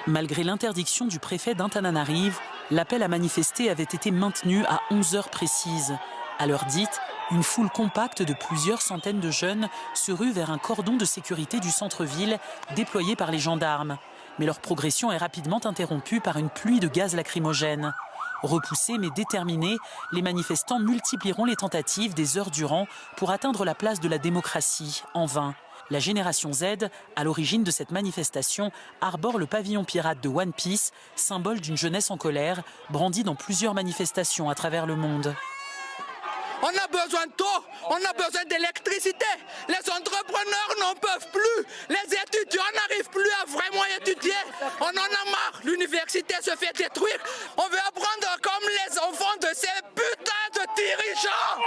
Malgré l'interdiction du préfet d'Antananarive, l'appel à manifester avait été maintenu à 11 heures précises. À l'heure dite, une foule compacte de plusieurs centaines de jeunes se rue vers un cordon de sécurité du centre-ville déployé par les gendarmes. Mais leur progression est rapidement interrompue par une pluie de gaz lacrymogène. Repoussés mais déterminés, les manifestants multiplieront les tentatives des heures durant pour atteindre la place de la démocratie, en vain. La génération Z, à l'origine de cette manifestation, arbore le pavillon pirate de One Piece, symbole d'une jeunesse en colère, brandi dans plusieurs manifestations à travers le monde. On a besoin d'eau, on a besoin d'électricité. Les entrepreneurs n'en peuvent plus. Les étudiants n'arrivent plus à vraiment étudier. On en a marre. L'université se fait détruire. On veut apprendre comme les enfants de ces putains de dirigeants.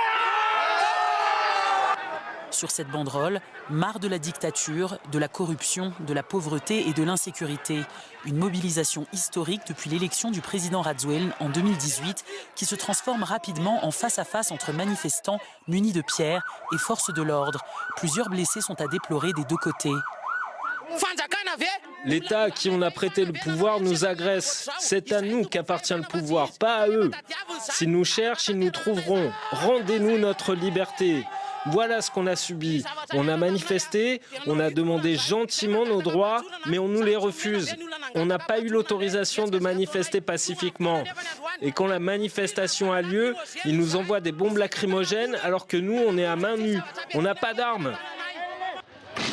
Sur cette banderole, marre de la dictature, de la corruption, de la pauvreté et de l'insécurité. Une mobilisation historique depuis l'élection du président Rajoelina en 2018 qui se transforme rapidement en face-à-face entre manifestants munis de pierres et forces de l'ordre. Plusieurs blessés sont à déplorer des deux côtés. L'État à qui on a prêté le pouvoir nous agresse. C'est à nous qu'appartient le pouvoir, pas à eux. S'ils nous cherchent, ils nous trouveront. Rendez-nous notre liberté. Voilà ce qu'on a subi. On a manifesté, on a demandé gentiment nos droits, mais on nous les refuse. On n'a pas eu l'autorisation de manifester pacifiquement. Et quand la manifestation a lieu, ils nous envoient des bombes lacrymogènes alors que nous, on est à main nue. On n'a pas d'armes.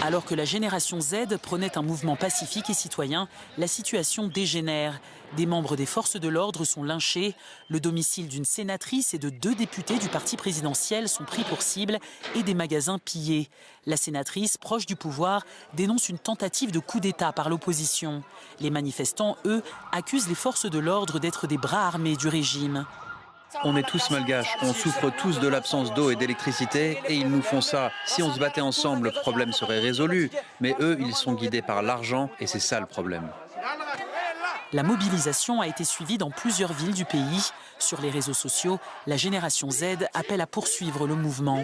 Alors que la génération Z prenait un mouvement pacifique et citoyen, la situation dégénère. Des membres des forces de l'ordre sont lynchés, le domicile d'une sénatrice et de 2 députés du parti présidentiel sont pris pour cible et des magasins pillés. La sénatrice, proche du pouvoir, dénonce une tentative de coup d'État par l'opposition. Les manifestants, eux, accusent les forces de l'ordre d'être des bras armés du régime. On est tous malgaches, on souffre tous de l'absence d'eau et d'électricité et ils nous font ça. Si on se battait ensemble, le problème serait résolu. Mais eux, ils sont guidés par l'argent et c'est ça le problème. La mobilisation a été suivie dans plusieurs villes du pays. Sur les réseaux sociaux, la génération Z appelle à poursuivre le mouvement.